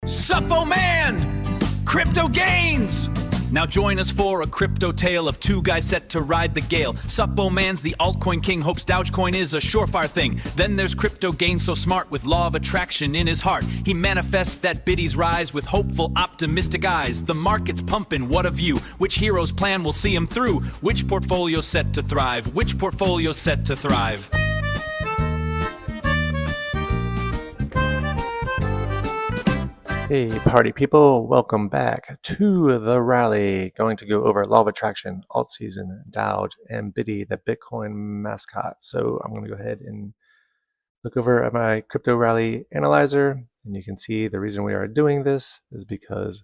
Suppo Man! Crypto gains! Now join us for a crypto tale of two guys set to ride the gale. Suppo Man's the altcoin king, hopes Dogecoin is a surefire thing. Then there's crypto gains so smart with law of attraction in his heart. He manifests that biddies rise with hopeful, optimistic eyes. The market's pumping, what a view. Which hero's plan will see him through? Which portfolio's set to thrive? Which portfolio's set to thrive? Hey party people, welcome back to the rally. Going to go over Law of Attraction, ALTSZN, DOWGE, and Biddy, the Bitcoin mascot. So I'm going to go ahead and look over at my crypto rally analyzer, and you can see the reason we are doing this is because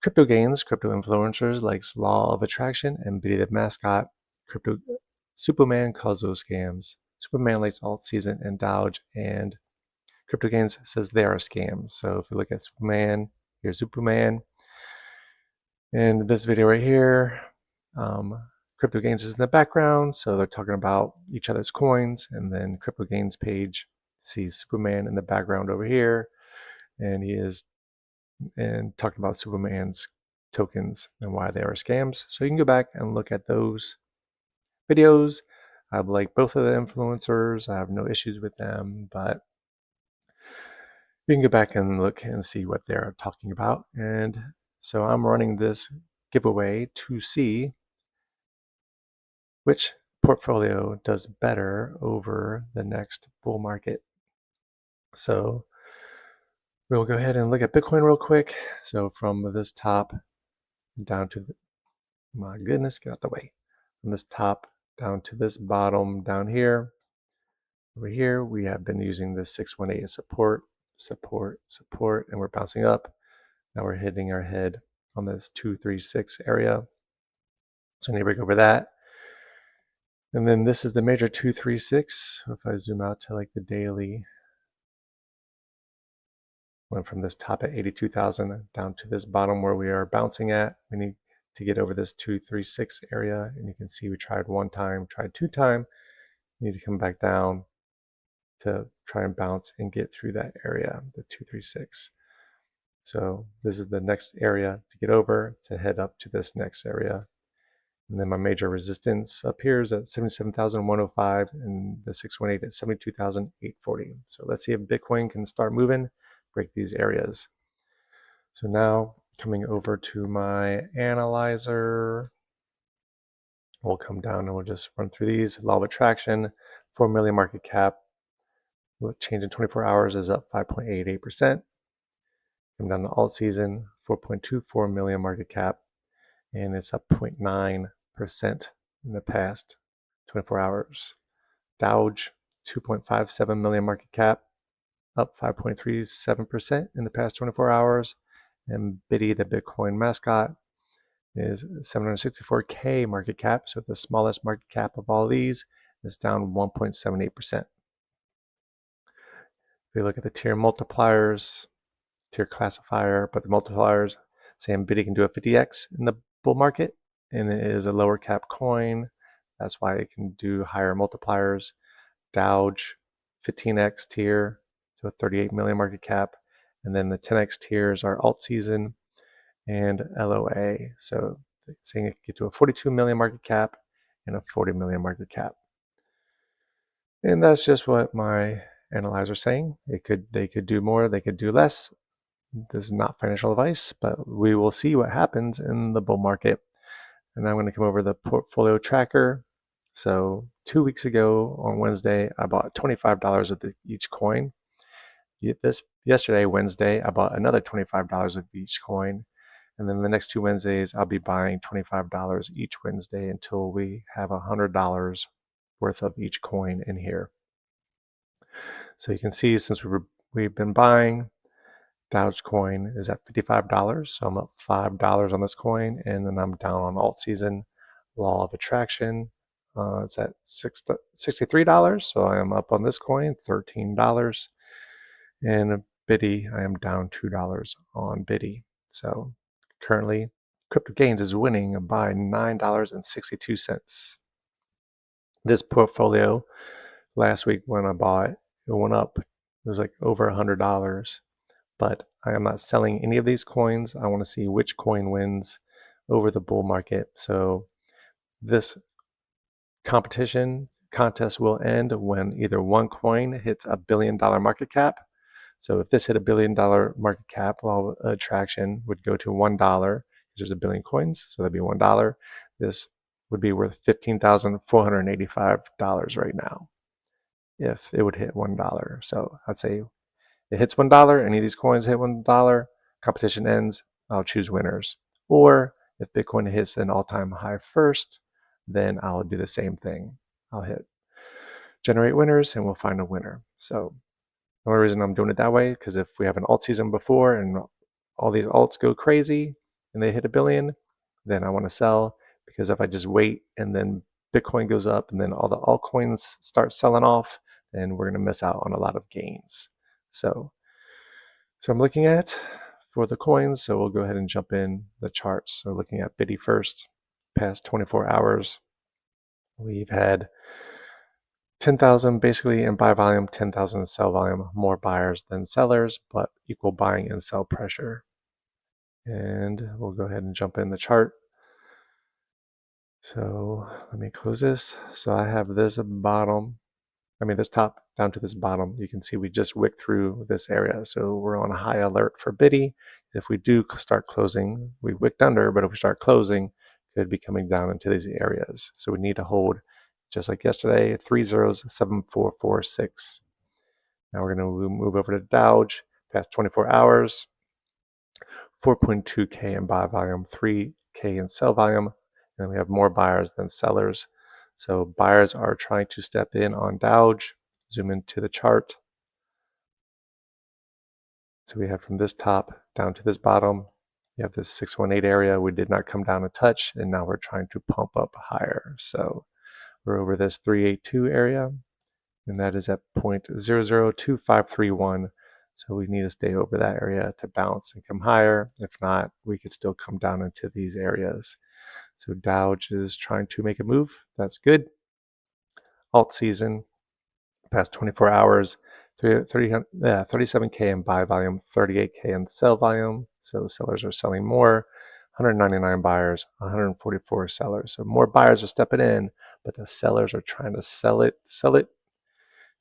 crypto gains, crypto influencers likes Law of Attraction, and Biddy the mascot, crypto Superman calls those scams. Superman likes ALTSZN and DOWGE, and Crypto Gains says they are scams. So if you look at Superman, here's Superman. And this video right here, Crypto Gains is in the background. So they're talking about each other's coins. And then Crypto Gains page sees Superman in the background over here. And he is talking about Superman's tokens and why they are scams. So you can go back and look at those videos. I like both of the influencers. I have no issues with them, but you can go back and look and see what they're talking about. And so I'm running this giveaway to see which portfolio does better over the next bull market. So we'll go ahead and look at Bitcoin real quick. So from this top down to my goodness, get out the way. From this top down to this bottom down here. Over here, we have been using this 618 as support, and we're bouncing up. Now we're hitting our head on this 236 area. So I need to break over that. And then this is the major 236. So if I zoom out to like the daily, went from this top at 82,000 down to this bottom where we are bouncing at. We need to get over this 236 area. And you can see we tried one time, tried two times. Need to come back down to try and bounce and get through that area, the 236. So this is the next area to get over to head up to this next area. And then my major resistance appears at 77,105 and the 618 at 72,840. So let's see if Bitcoin can start moving, break these areas. So now coming over to my analyzer, we'll come down and we'll just run through these. Law of Attraction, 4 million market cap. Change in 24 hours is up 5.88%. Come down to ALTSZN, 4.24 million market cap, and it's up 0.9% in the past 24 hours. DOWGE, 2.57 million market cap, up 5.37% in the past 24 hours. And Biddy, the Bitcoin mascot, is 764K market cap, so the smallest market cap of all these is down 1.78%. If we look at the tier multipliers, tier classifier, but the multipliers saying Biddy can do a 50x in the bull market, and it is a lower cap coin. That's why it can do higher multipliers. DOWGE, 15x tier, so a 38 million market cap. And then the 10x tiers are ALTSZN and LOA. So saying it can get to a 42 million market cap and a 40 million market cap. And that's just what my analyzer is saying. They could do more, they could do less. This is not financial advice, but we will see what happens in the bull market. And I'm going to come over the portfolio tracker. So 2 weeks ago on Wednesday, I bought $25 of each coin. Yesterday, Wednesday, I bought another $25 of each coin. And then the next 2 Wednesdays, I'll be buying $25 each Wednesday until we have $100 worth of each coin in here. So you can see since we've been buying, Dogecoin is at $55, so I'm up $5 on this coin, and then I'm down on ALTSZN, Law of Attraction. It's at $63, so I am up on this coin, $13. And Biddy, I am down $2 on Biddy. So currently, Crypto Gains is winning by $9.62. This portfolio, last week when I bought it, went up. It was like over $100. but I am not selling any of these coins. I want to see which coin wins over the bull market. So this contest will end when either one coin hits $1 billion market cap. So if this hit $1 billion market cap, law of attraction would go to $1 because there's 1 billion coins, so that'd be $1. This would be worth $15,485 right now if it would hit $1. So I'd say it hits $1, any of these coins hit $1, competition ends, I'll choose winners. Or if Bitcoin hits an all-time high first, then I'll do the same thing. I'll hit generate winners and we'll find a winner. So the only reason I'm doing it that way, because if we have an alt season before and all these alts go crazy and they hit $1 billion, then I want to sell, because if I just wait and then Bitcoin goes up and then all the altcoins start selling off, then we're going to miss out on a lot of gains. So I'm looking at for the coins, so we'll go ahead and jump in the charts. So looking at Biddy first, past 24 hours, we've had 10,000 basically in buy volume, 10,000 in sell volume, more buyers than sellers, but equal buying and sell pressure. And we'll go ahead and jump in the chart. So let me close this. So I have this this top down to this bottom. You can see we just wicked through this area. So we're on a high alert for Biddy. If we do start closing, we wicked under, but if we start closing, could be coming down into these areas. So we need to hold, just like yesterday, 307446. Now we're going to move over to DOWGE, past 24 hours, 4.2K in buy volume, 3K in sell volume, and we have more buyers than sellers. So buyers are trying to step in on DOWGE. Zoom into the chart. So we have from this top down to this bottom, you have this 618 area. We did not come down a touch, and now we're trying to pump up higher. So we're over this 382 area, and that is at 0.002531. So we need to stay over that area to bounce and come higher. If not, we could still come down into these areas. So DOWGE is trying to make a move. That's good. Alt season, past 24 hours, 37K in buy volume, 38K in sell volume. So sellers are selling more. 199 buyers, 144 sellers. So more buyers are stepping in, but the sellers are trying to sell it,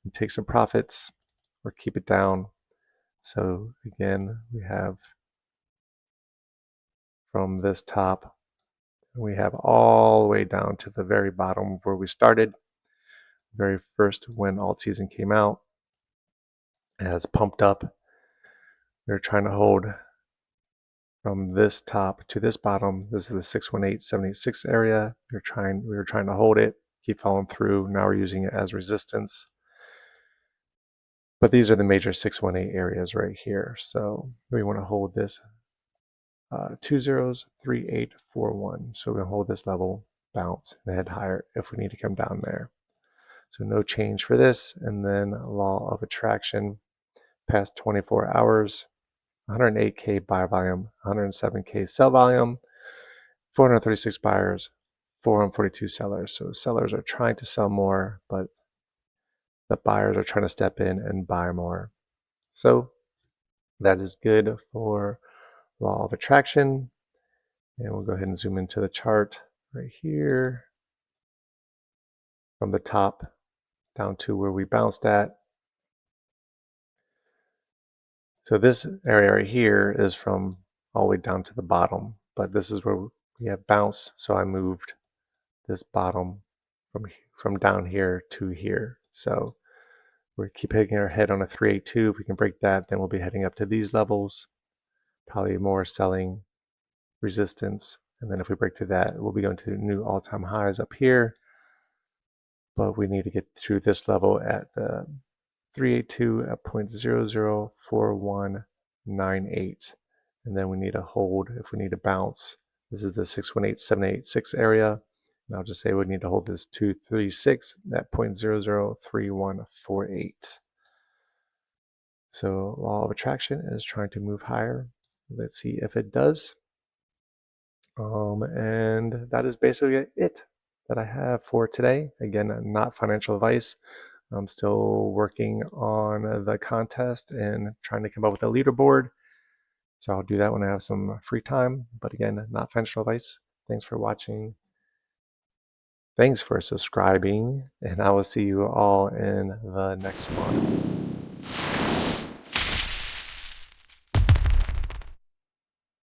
and take some profits or keep it down. So again, we have from this top, we have all the way down to the very bottom where we started. Very first when alt season came out, it has pumped up. We're trying to hold from this top to this bottom. This is the 618.76 area. We were trying to hold it, keep following through. Now we're using it as resistance. But these are the major 618 areas right here. So we want to hold this 203841. So we're going to hold this level, bounce, and head higher if we need to come down there. So no change for this. And then law of attraction, past 24 hours, 108K buy volume, 107K sell volume, 436 buyers, 442 sellers. So sellers are trying to sell more, but the buyers are trying to step in and buy more. So that is good for law of attraction. And we'll go ahead and zoom into the chart right here. From the top down to where we bounced at. So this area right here is from all the way down to the bottom, but this is where we have bounce. So I moved this bottom from down here to here. So we keep hitting our head on a 382. If we can break that, then we'll be heading up to these levels, probably more selling resistance. And then if we break through that, we'll be going to new all-time highs up here. But we need to get through this level at the 382 at 0.004198. And then we need to hold if we need to bounce. This is the 618.786 area. And I'll just say we need to hold this 236 at 0.003148. So law of attraction is trying to move higher. Let's see if it does. And that is basically it that I have for today. Again, not financial advice. I'm still working on the contest and trying to come up with a leaderboard. So I'll do that when I have some free time. But again, not financial advice. Thanks for watching. Thanks for subscribing, and I will see you all in the next one.